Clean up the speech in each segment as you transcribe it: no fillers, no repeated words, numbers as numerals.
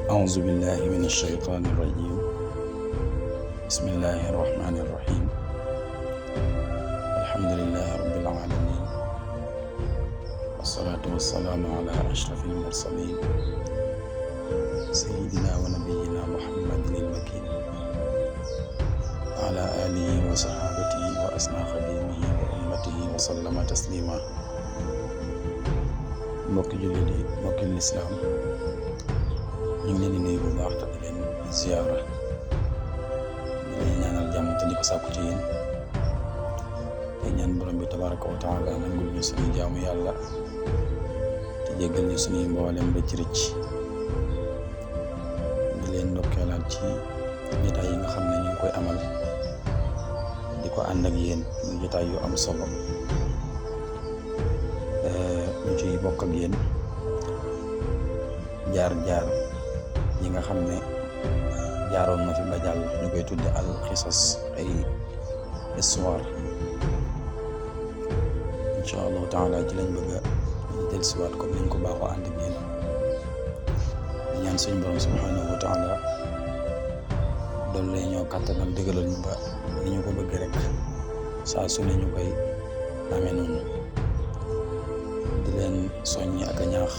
أعوذ بالله من الشيطان الرجيم بسم الله الرحمن الرحيم الحمد لله رب العالمين والصلاة والسلام على أشرف المرسلين سيدنا ونبينا محمد المكين وعلى آله وصحابته وأسنى خديمه وأمته وسلم تسليما. mbokki jullit yi mbokki lislaam ñu ngi leen di nuyu bu baax te di leen ziyaara di leen ñaanal jàmm te di ko sàkku ci yéen te ñaan borom bi tabaraka wa taala nangul ñu suñu jaamu yàlla te jéggal ñu suñuy mboolem rëcc rëcc. di leen ndokkeelaat ci jotaay yi nga xam ne ñu ngi koy amal di ko ànd ak yéen muy jotaay yu am solo ñu ciy bokk ak yéen jaar-jaar yi nga xam ne jaaroon na fi ba jàll ñu koy tudde al xisas, ay histoire. incha allahu taala ci lañ bëgg a dellusiwaat comme niñ ko baaxoo ànd ak yéen di ñaan suñu borom subhanahu wa taala doolu lay ñoo kàttanal dëggalal ñu ba ni ñu ko bëgg rek saa su ne ñu koy amee noonu. di leen soññi ak a ñaax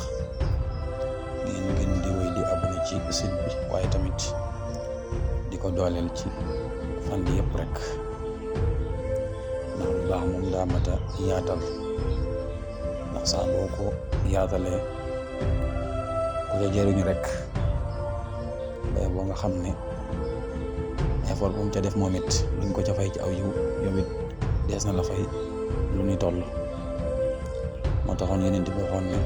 ngeen gën di wéy di abonné ci site bi, waaye tamit di ko dooleel ci fan bi yëpp rek, ndax lu baax moom daa mat a yaatal, ndax saa boo ko yaatalee ku ca jëriñu rek bay boo nga xam ne effort bu mu ca def moom it luñ ko ca fay ci aw yiw yow it dees na la fay lu ni toll. moo taxoon yeneen di waxoon ne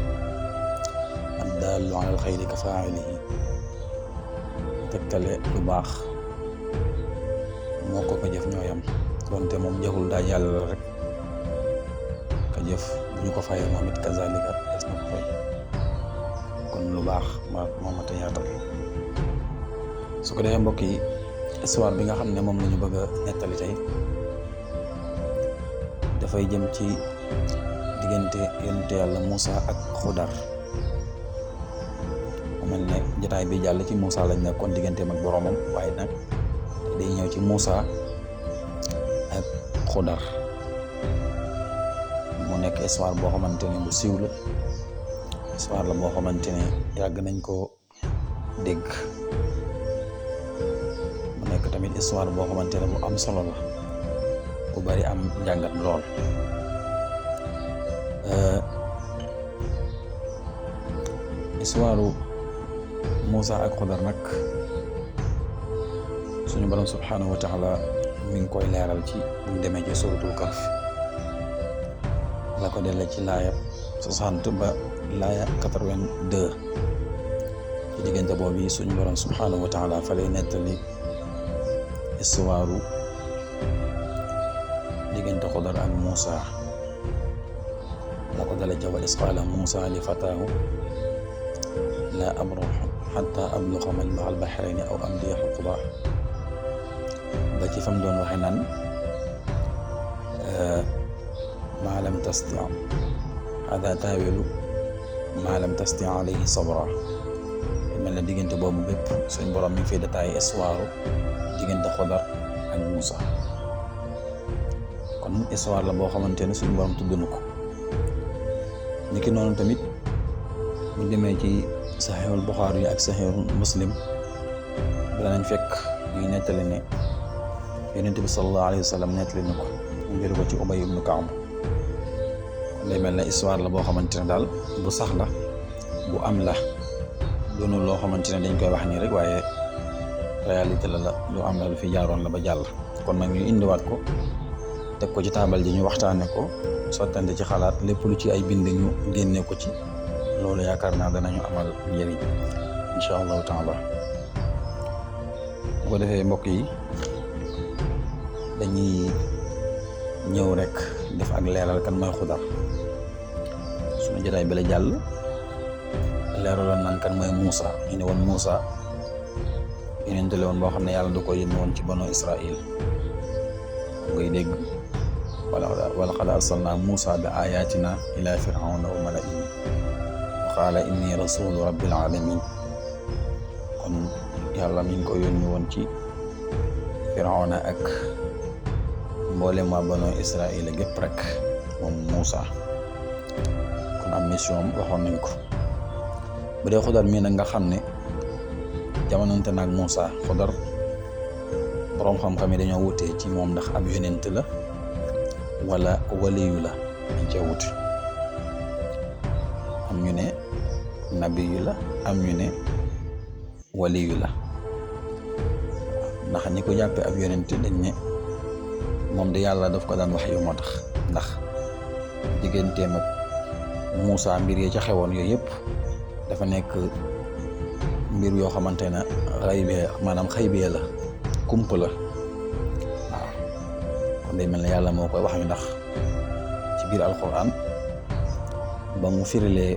ad-daallu alal xayri ka faa'ilihi, tegtale lu baax moo ko jëf ñoo yam, donte moom jëful daa yàlla rek ka jëf bu ñu ko fayee moom it kazalika des na ko fay. kon lu baax moo mat a yaatal. su ko defee mbokk yi, histoire bi nga xam ne moom la ñu bëgg a nettali tey dafay jëm ci diggante yonent yàlla Moussa ak Xudar. mu mel ne jotaay bi jàll ci Moussa lañ nekkoon digganteem ak boromam, waaye nag day ñëw ci Moussa ak Xudar. mu nekk histoire boo xamante ne bu siiw la, histoire la boo xamante ne yàgg nañ koo dégg. mu nekk tamit histoire boo xamante ne bu am solo la, bu bari am njàngat lool. histoire Moussa ak Xudar nag suñu borom subhanahu wa taala mi ngi koy leeral ci bu ñu demee ci suratul Kahf, la ko delle ci laaya 60 ba laaya 82. ci diggante boobu suñu borom subhanahu wa taala fa lay nettali histoire diggante Xudar ak Moussa. la ko dale ca wa iz qaala Moussa li fataahu laa abrahu xatta abluga majmacal bahrayni aw amdiya xuqba, ba ci fam doon waxe naan maa lam tasti haadaa taawilu maa lam tasti alayhi sabra. mel na diggante boobu bépp suñ borom mi ngi fay détaillé histoire diggante Xudar ak Moussa. kon histoire la boo xamante ne suñ borom tudd na ko. niki noonu tamit bu demee ci saxiixul Buxaari ak saxiixul Muslim danañ fekk ñuy nettali ne yonent bi sallallahu alayhi wa sallam nettali na ko mu jël ko ci Ubay ibnu Kaab. kon day mel ne histoire la boo xamante ne daal bu sax la, bu am la, doonul loo xamante ne dañ koy wax nii rek, waaye réalité la lu am la, lu fi jaaroon la ba jàll. kon nag ñu indiwaat ko teg ko ci taabal ji ñu waxtaane ko, sottante ci xalaat, lépp lu ci ay bind ñu génne ko ci. loolu yaakaar naa danañu amal njëriñ incha allahu taala. bu ko defee mbokk yi, dañuy ñëw rek def ak leeral kan mooy Xudar. suñu jotaay bi la jàll leeraloon naan kan mooy Moussa. ñu ne woon Moussa yonent la woon boo xam ne yàlla da ko yónni woon ci banu Israil. ngay dégg wa laqad arsalnaa Moussa bi ayatina ila firawna wa malaihi qaala inni rasulu rabbil alamin. kon yàlla mi ngi ko yónni woon ci Firawna ak mboolem waa banu Israila gépp rek moom Muusa kon am mission waxoon nañ ko. bu dee Xudar mii nag nga xam ne jamononte naag Muusa, Xudar boroom xam-xam yi dañoo wutee ci moom ndax ab yonent la wala waliyu la dañ cee wute. am ñu ne nabiyu la, am ñu ne waliyu la. ndax ñi ko jàppee ab yonent dañ ne moom de yàlla daf ko daan wax yu moo tax, ndax digganteem ak Muusa mbir yi ca xewoon yooyu yëpp dafa nekk mbir yoo xamante ne xaybee la, kumpa la. waaw kon day mel ne yàlla moo koy wax yu, ndax ci biir alquran ba mu firilee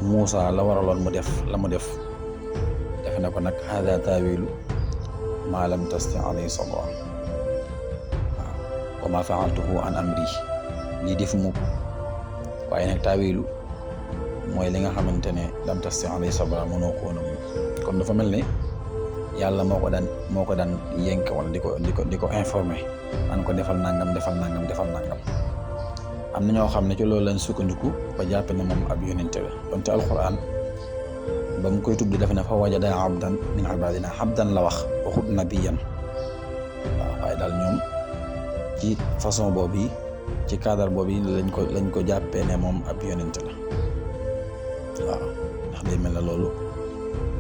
Muusa la waraloon mu def la mu def ne ko nag hada taawilu maa lam tasti alayhi sabra. waaw wa ma faaltuhu an amri, lii def mu ko waaye nag taawilu mooy li nga xamante ne lam tasti alayhi sabra mënoo ko woon a mun. kon dafa mel ne yàlla moo ko daan yënk wala di ko informé an ko defal nangam defal nangam defal nangam. am na ñoo xam ne ci loolu lañ sukkandiku ba jàpp ne moom ab yonente la. donte alquran ba mu koy tudd dafa ne fa wajada abdan min ibadina, abdan la waxut nabiyan. waaw waaye daal ñoom ci façon boobu, ci cadre boobu lañ ko jàppee ne moom ab yonente la. waaw ndax day mel ne loolu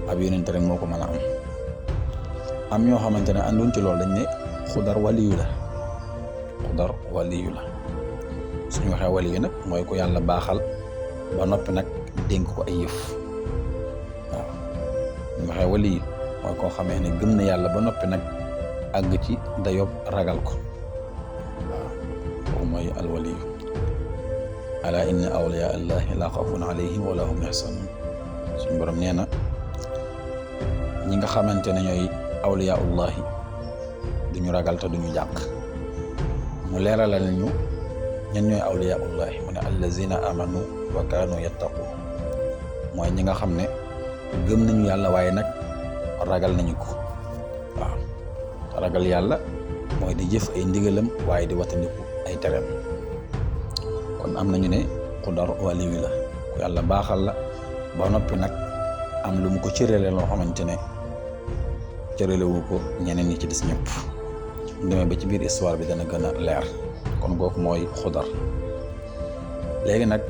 ab yonente rek moo ko mën a am ñoo xamante ne ànduñ ci loolu dañ ne Xudar waliyu la. Xudar waliyu la suñu waxee waliyu nag mooy ko yàlla baaxal ba noppi nag dénk ko ay yëf. waaw ñu waxee waliyu mooy koo xamee ne gëm na yàlla ba noppi nag àgg ci dayob ragal ko. waaw kooku mooy alwaliyu. ala inna awliya allahi la xawfun alayhim wala hum yaxsanun. suñu borom nee na ñi nga xamante ne ñooy awliya ullahi duñu ragal te duñu jàq. mu leeralal ñu ñan ñooy awliya ullahi, mu ne allazina amanu wa kaanu yattaqun. mooy ñi nga xam ne gëm nañu yàlla waaye nag ragal nañu ko. waaw te ragal yàlla mooy di jëf ay ndigalam waaye di watandiku ay tereem. kon am nañu ne Xudar waliyu la, ku yàlla baaxal la ba noppi nag am lu mu ko cërale loo xamante ne cëralewu ko ñeneen ñi ci des ñëpp. demee ba ci biir histoire bi dana gën a leer. kon kooku mooy Xudar. léegi nag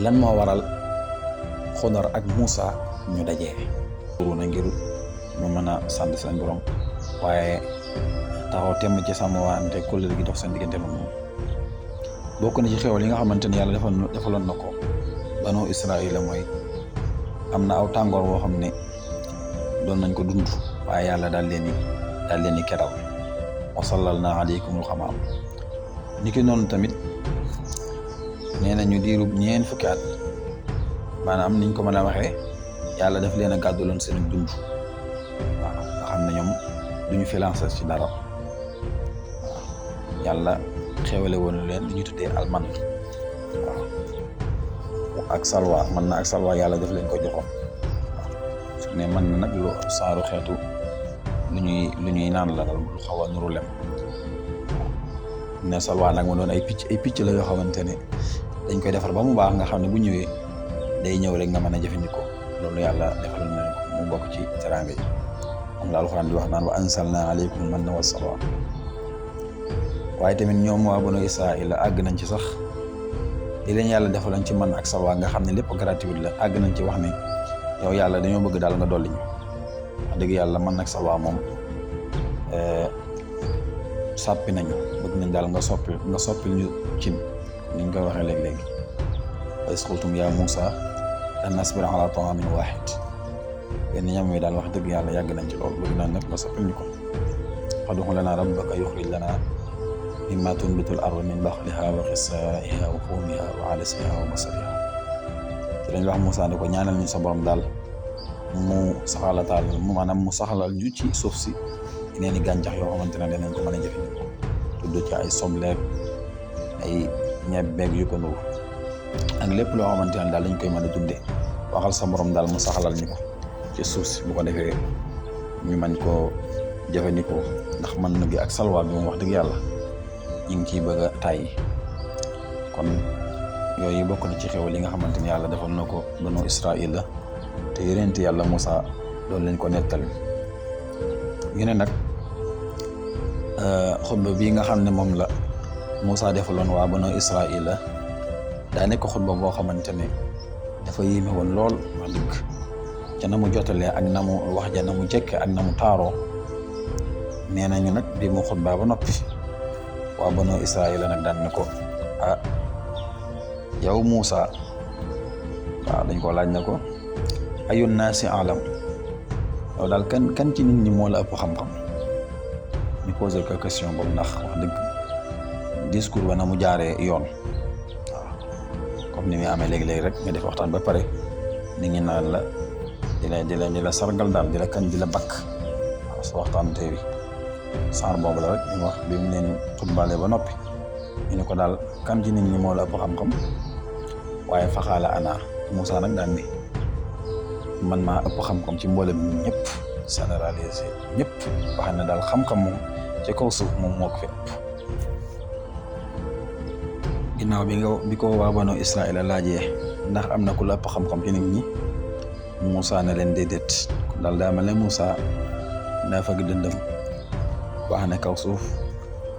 lan moo waral Xudar ak Muusa ñu dajee na ngir ñu mën a sant seen borom waaye taxaw temm ci sàmm wante kóllëre gi dox seen diggante la moom. bokk na ci xewal yi nga xamante ne yàlla defaloon na ko banu Israila mooy am na aw tàngoor woo xam ne doon nañ ko dund waaye yàlla daal leen di keral. wa sallalna alaykumul xamaam. niki noonu tamit nee na ñu diirub ñeen fukki at, maanaam niñ ko mën a waxee yàlla daf leen a gàdduloon seen dund. waaw nga xam ne ñoom duñu filancé ci dara. waaw yàlla xewale woon leen li ñu tuddee alman. waaw ak salwa, man na ak salwa yàlla daf leen ko joxoon. waaw su ne man na nag lu saaru xeetu lu ñuy naan la lu xaw a nuru lem. ne salwa nag mu doon ay picc la yoo xamante ne dañ koy defar ba mu baax nga xam ne bu ñëwee day ñëw rek nga mën a jëfandikoo. loolu yàlla defal na ko mu bokk ci teraanga yi. moom la alxuraan di wax naan wa ansalna alaykum manna wa salwa. waaye tamit ñoom waa banu Israila àgg nañ ci sax li leen yàlla defaloon ci man ak salwa nga xam ne lépp gratuit la. àgg nañ ci wax ne yow yàlla dañoo bëgg daal nga dolli ñu. wax dëgg yàlla man ak salwa moom sàppi nañu, bëgg nañ daal nga soppil ñu cin niñ koy waxee léegi-léegi. wa iz qultum ya Muusa lan nasbira ala ta'amin wahid. yenn ñam yi daal wax dëgg yàlla yàgg nañ ci loolu, bëgg nañ nag nga soppil ñu ko. fad'u lana rabbaka yukhrij lana mimma tunbitul ardu min baqliha wa qithaiha wa fuumiha wa adasiha wa basaliha. ci lañ wax Muusa ne ko ñaanal ñu sa borom daal mu saxalal ñu ci suuf si yeneen i gàncax yoo xamante ne danañ ko mën a jëfandikoo. tudd ci ay sobleeg ay ñebeeg yu ko nuru ak lépp loo xamante ne daal dañ koy mën a dundee. waxal sa borom daal mu saxalal ñu ko. ci suuf si bu ko defee ñu mën koo jëfandikoo ndax mën na gi ak salwa bi moom wax dëgg yàlla ñu ngi ciy bëgg a tàyyi kon yooyu bokk na ci xew li nga xamante ni yàlla defal na ko banu Israil la te yonent yàlla Moussa loolu lañ ko nettali ñu ne nag xutba bii nga xam ne moom la Moussa defaloon waa banu Israil la daa nekk xutba boo xamante ne dafa yéeme woon lool wax dëgg ca na mu jotalee ak na mu wax ja na mu jekke ak na mu taaroo nee nañu nag bi mu xutba ba noppi waa banu Israil la nag daan ne ko yow Moussa waaw dañ ko laaj na ko ayun naasi alam yow daal kan ci nit ñi moo la ëpp xam-xam ñu posé ko question boobu ndax wax dëgg discours ba na mu jaaree yoon waaw comme ni muy amee léegi-léegi rek nga def waxtaan ba pare nit ñi naan la di la sargal daal di la kañ di la bakk waaw sa waxtaan tey bi saar boobu la rek ñu wax bi mu leen xutbaale ba noppi ñu ne ko daal kan ci nit ñi moo la ëpp xam-xam waaye faxaala ana Moussa nag daan ni man maa ëpp xam-xam ci mboolem ñëpp généralisé ñëpp wax ne daal xam-xam moom ci kaw suuf moom moo ko fi ëpp ginnaaw bi ko waa banu Israil laajee ndax am na ku la ëpp xam-xam ci nit ñi Moussa ne leen déedéet kon daal daa mel ne Moussa daa fag dëndëm wax ne kaw suuf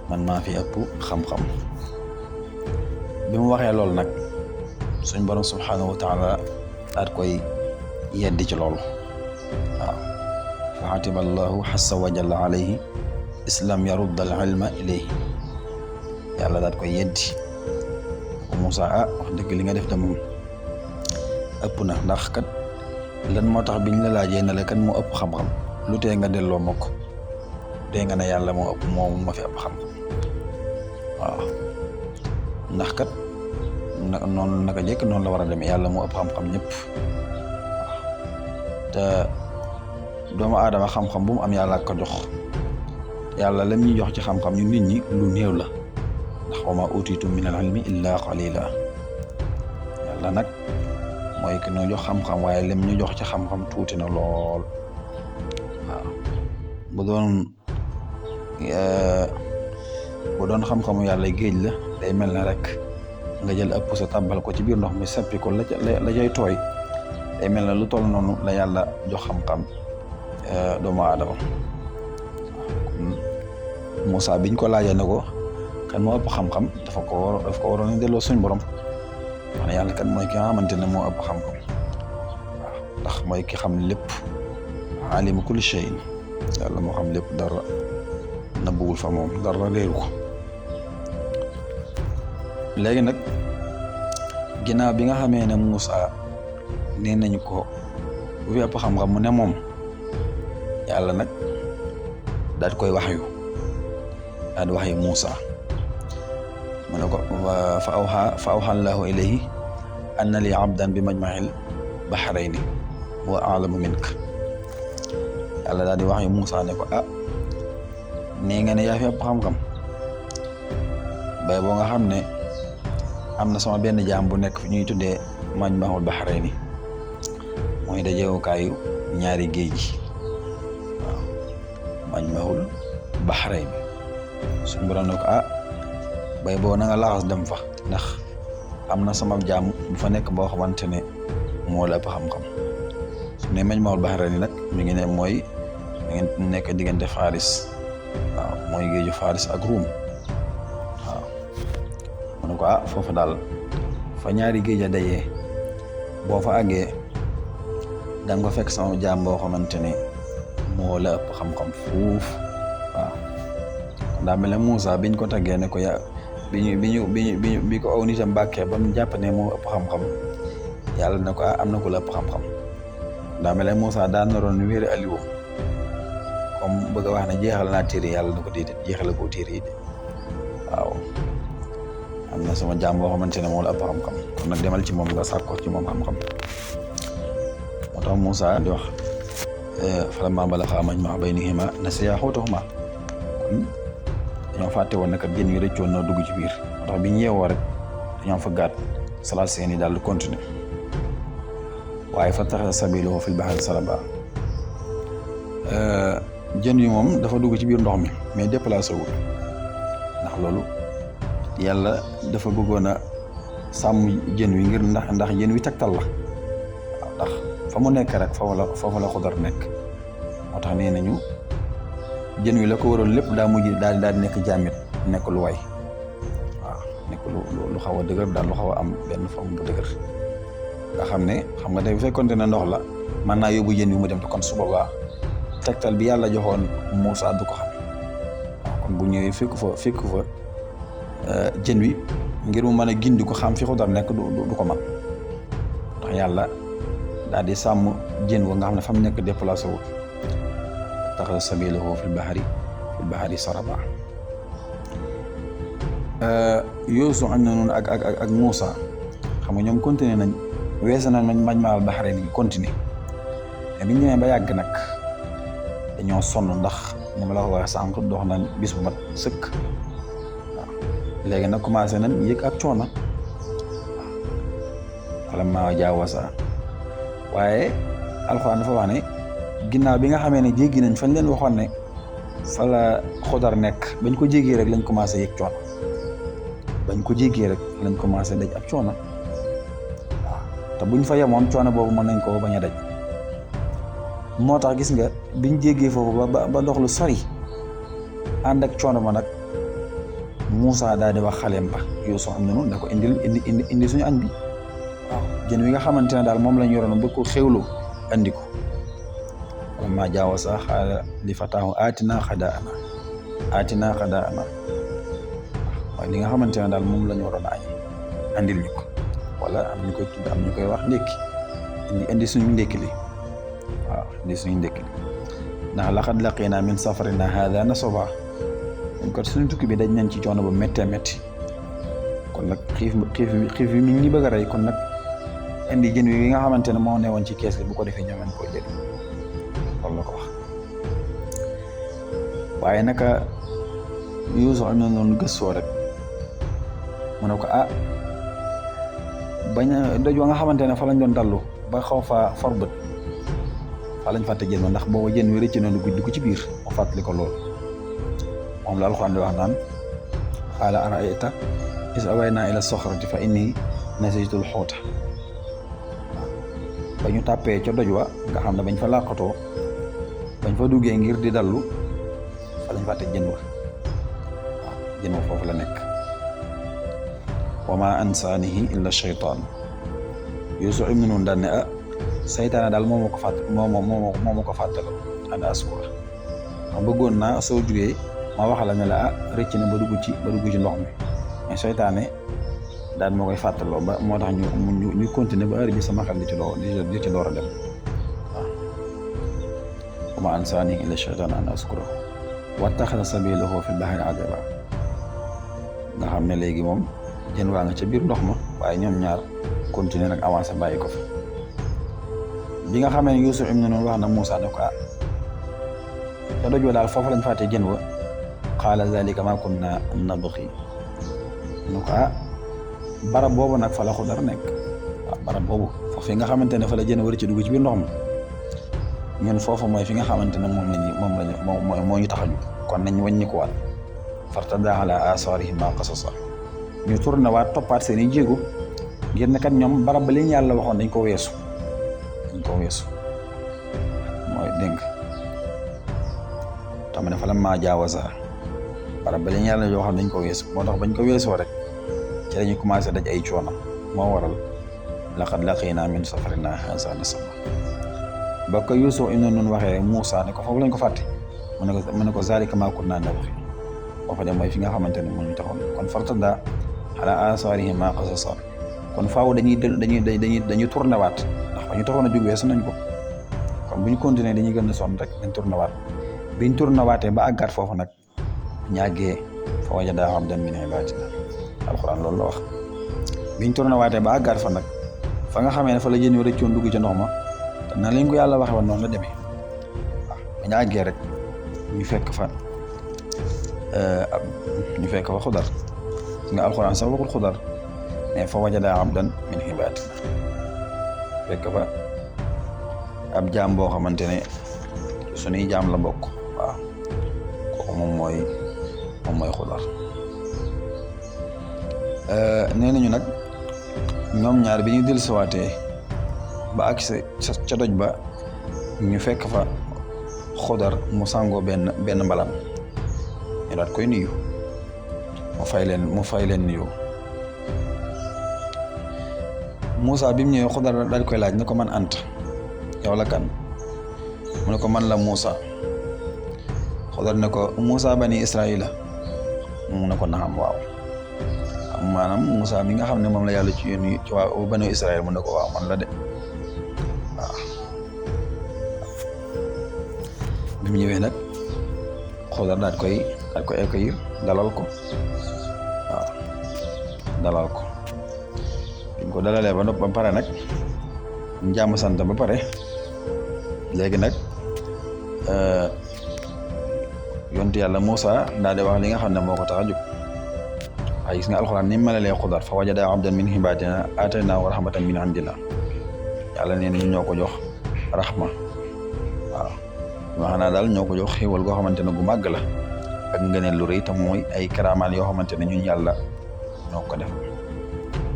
man maa fi ëpp xam-xam bi mu waxee loolu nag suñ borom subhanahu wa taala daat koy yeddi ci loolu waaw fa xatiba allahu xassa wa jalla alayhi islam yarudd al ilma ilayhi yàlla daat koy yeddi ko Moussa wax dëgg li nga def de moom ëpp na ndax kat lan moo tax biñ la laajee ne la kan moo ëpp xam-xam lu tee nga delloo ma ko dee nga ne yàlla moo ëpp moom ma fi ëpp xam-xam waaw ndax kat noonu naka jekk noonu la war a demee yàlla moo ëpp xam-xam ñëpp waaw te doomu aadama xam-xam bu mu am yàlla ko jox yàlla lam ñuy jox ci xam-xam ñu nit ñi lu néew la ndax wa ma utiitum min al ilmi illa qalila yàlla nag mooy ki ñu jox xam-xam waaye lim ñu jox ci xam-xam tuuti na lool waaw bu doon xam-xamu yàlla géej la day mel na rek nga jël ëpp sa tàbbal ko ci biir ndox mi seppi ko la cay tooy day mel na lu toll noonu la yàlla jox xam-xam doomu aadama Moussa biñ ko laajee ne ko kan moo ëpp xam-xam daf ko waroon a delloo suñ borom wax ne yàlla kan mooy ki nga xamante ne moo ëpp xam-xam waaw ndax mooy ki xam lépp alimu kulli shay'in yàlla moo xam lépp dara nëbbuwul fa moom dara réeru ko léegi nag ginnaaw bi nga xamee ne Moussa nee nañu ko bu fi ëpp xam-xam mu ne moom yàlla nag daal di koy waxyu Moussa mu ne ko fa awxa allahu ilayhi anna li abdan bi majmahil bahrayni wa a'lamu minka yàlla daal di waxyu Moussa ne ko nee nga ne yaa fi ëpp xam-xam bay boo nga xam ne am na sama benn jaam bu nekk fi ñuy tuddee majmahul bahrayni mooy dajewukaayu ñaari géej gi waaw majmahul bahrayni suñu borom ne ko bay boo na nga laxas dem fa ndax am na sama jaam bu fa nekk boo xamante ne moo la ëpp xam-xam su ne majmahul bahrayni nag mi ngi ne mooy mi ngi nekk diggante Faris waaw mooy géeju Faris ak Ruum waaw mu ne ko foofu daal fa ñaari géej a dajee boo fa àggee da nga fekk sama jaam boo xamante ne moo la ëpp xam-xam fuuf waaw daa mel ne Moussa biñ ko taggee ne ko bi ko aw nitam bàkkee ba mu jàpp ne moo ëpp xam-xam yàlla ne ko am na ku la ëpp xam-xam daa mel ne Moussa daan naroon wéeri aliwo comme bëgg a wax ne jeexal naa téere yàlla na ko déedéet jeexal ko téere yi de waaw am na sama jaam boo xamante ne moo la ëpp xam-xam kon nag demal ci moom nga sàkko ci moom xam-xam moo tax Moussa di wax falammaa balaghaa majma'a baynihima nasiyaa huutahumaa kon dañoo fàtte woon ne kat jën wi rëccoon na dugg ci biir moo tax bi ñu yeewoo rek dañoo fa gàtt salaat seen i daal di continuer waaye fattaxaza sabiilahu fil bahri saraba jën yi moom dafa dugg ci biir ndox mi mais déplacé wul ndax loolu yàlla dafa bëggoon a sàmm jën wi ngir ndax jën wi tegtal la waaw ndax fa mu nekk rek foofu la Xudar nekk moo tax nee nañu jën wi la ko waroon lépp daa mujj daal di nekk jaamit nekk lu way waaw nekk lu xaw a dëgër daal lu xaw a am benn forme bu dëgër nga xam nga tey bu fekkoonte ne ndox la mën naa yóbbu jën wi mu dem te kon su boobaa tegtal bi yàlla joxoon Muusaa du ko xam waaw kon bu ñëwee fekk fa jën wi ngir mu mën a gindi ko xam fi Xudar nekk du ko mën ndax yàlla daal di sàmm jën wa nga xam ne fa mu nekk déplacé wul taxaw sabilahu fil bahri saraba Yuusuf am na noonu ak Muusaa xam nga ñoom continué nañ weese nañ majmaal bahrayni ni continué mais biñ ñëwee ba yàgg nag dañoo sonn ndax ni ma la ko waxee sànq dox nañ bis bu mat sëkk waaw léegi nag commencé nañ yëg ak coono waaw falammaa jaawazaa waaye Alxuraan dafa wax ne ginnaaw bi nga xamee ne jéggi nañ fañ leen waxoon ne fa la Xudar nekk bañ ko jéggee rek lañ commencé yëg coono bañ ko jéggee rek lañ commencé daj ab coono waaw te buñ fa yemoon coono boobu mën nañ koo bañ a daj moo tax gis nga biñ jéggee foofu ba dox lu sori ànd ak coono ma nag Muusaa daal di wax xaleem ba Yuusuf am na noonu da ko indi suñu añ bi waaw jën wi nga xamante ne daal moom lañ yoroon ba ko xewloo andi ko falammaa jaawazaa qaala li fataahu aatinaa ghadaa'anaa waaye li nga xamante ne daal moom la ñu waroon a añ andil ñu ko wala am ñu koy tudd am ñu koy wax ndékki indi suñu ndékki li waaw indi suñu ndékki li ndax laqad laqiinaa min safarinaa haazaa nasabaa kon kat suñu tukki bi dañ nañ ci coono ba méttee métti kon nag xiif bi mi ngi bëgg a rey kon nag indi jën wi nga xamante ne moo newoon ci kees gi bu ko defee ñoo mën koo jël loolu la ko wax waaye naka Yuusuf am na noonu gëstoo rek mu ne ko bañ a doj wa nga xamante ne fa lañ doon dallu ba xaw fa forbët fa lañ fàtte jën wa ndax booba jën wi rëcc na dugg ci biir mu fàttali ko lool moom la Alxuraan di wax naan qaala ara'ayta iz awaynaa ila soxrati fa inni nasiitul xuuta ba ñu tàppee ca doj wa nga xam ne bañ fa làqatoo bañ fa duggee ngir di dallu fa lañ fàtte jën wa waaw jën wa foofu la nekk wa maa ansaanihi illa shaytaan Yuusuf ibn Nun daan ne saytaane daal moo ma ko fàttaloo ana askura ma bëggoon naa soo jugee ma wax la ne la rëcc na ba dugg ci ndox mi mais saytaane daal moo koy fàttaloo ba moo tax ñu continuer ba heure bi sama xel di ci door a dem waaw wa maa ansaanihi illa shaytaan an askura wattaxada sabiilahu fil bahri ajaba nga xam ne léegi moom jën waa nga ca biir ndox ma waaye ñoom ñaar continuer nag avancé bàyyi ko fa bi nga xamee ne Yuusuf ibn Nun wax na Muusaa ne ko te doj wa daal foofu lañ fàtte jën wa qaala zaalika maa kunnaa nabghi ne ko barab boobu nag fa la Xudar nekk waaw barab boobu foofu fi nga xamante ne fa la jën war ci dugg ci biir ndox ma ñun foofu mooy fi nga xamante ne moo ñu tax a jóg kon nañ wàññi ko waat fartadaa alaa aasaarihimaa qasasan ñu tourné waat toppaat seen i jéego ngir ne kat ñoom barab ba li ñu yàlla waxoon dañ ko weesu mooy dégg tam ne falammaa jaawazaa barab ba li ñu yàlla waxoon dañ ko weesu moo tax bañ ko weesoo rek ci lañu commencé daj ay coono moo waral laqad laqiinaa min safarinaa haazaa nasaba ba ko Yuusuf ibn Nun waxee Muusaa ne ko foofu lañ ko fàtte mu ne ko zaalika maa kunnaa nabghi foofu de mooy fi nga xamante ne moo ñu taxoon kon fartadaa alaa aasaarihimaa qasasan kon faaw dañuy tourné waat ndax fa ñu taxoon a jóg weesu nañ ko kon bu ñu continuer dañuy gën a sonn rek dañ tourné waat biñ tourné waatee ba àggaat foofu nag ñàggee fa wajadaa abdan min ibadina Alxuraan loolu la wax biñ tourné waatee ba àggaat fa nag fa nga xamee ne fa la jën wi rëccoon dugg ca ndox ma te na lañ ko yàlla waxee woon noonu la demee waaw ba ñu àggee rek ñu fekk fa Xudar nga Alxuraan sax waxul Xudar mais fa wajadaa abdan min ibadina fekk fa ab jaam boo xamante ne suñuy jaam la bokk waaw kooku moom mooy Xudar. nee nañu nag ñoom ñaar bi ñu dellusiwaatee ba ak ca doj ba ñu fekk fa Xudar mu sàngoo benn mbalaan ñu daat koy nuyu mu fay leen nuyu. Moussa bi mu ñëwee Xudar daal koy laaj ne ko man Anta yow la kan mu ne ko man la Moussa. Xudar ne ko Moussa bani Israila mu ne ko naam waaw maanaam Moussa mi nga xam ne moom la yàlla ci yónni ci waa bani Israil mu ne ko waaw man la de waaw. bi mu ñëwee nag Xudar daal koy accueillir dalal ko waaw dalal ko. ko dalalee ba pare nag njàmm sant ba pare léegi nag yontu yàlla Moussa daal di wax li nga xam ne moo ko tax a jóg waaye gis nga alxuraan ni melalee Xudar fa wajada abdan min ibadina ataynaahu rahmatan min indina yàlla nee nañu ñoo ko jox rahma waaw maanaam daal ñoo ko jox xéwal goo xamante ne gu màgg la ak ngëneel lu rëy tam mooy ay karaamaan yoo xamante ne ñun yàlla ñoo ko def.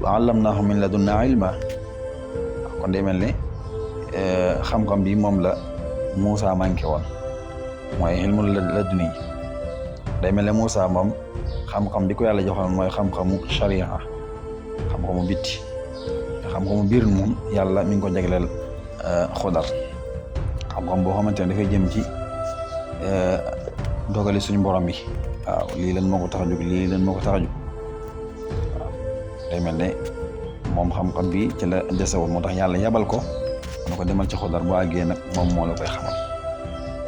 wa allamnaahu min ladunnaa ilma kon day mel ne xam-xam bi moom la Moussa manqué woon mooy ilmul laduni day mel ne Moussa moom xam-xam bi ko yàlla joxoon mooy xam-xamu sharia xam-xamu bitti xam-xamu biir moom yàlla mi ngi ko jagleel Xudar xam-xam boo xamante ne dafay jëm ci dogali suñu borom yi waaw lii leen moo ko tax a jóg lii leen moo ko tax a jóg day mel ne moom xam-xam bi ci la desewul moo tax yàlla yabal ko mu ko demal ci Xudar bu àggee nag moom moo la koy xamal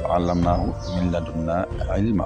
wa allamnaahu min ladunnaa ilma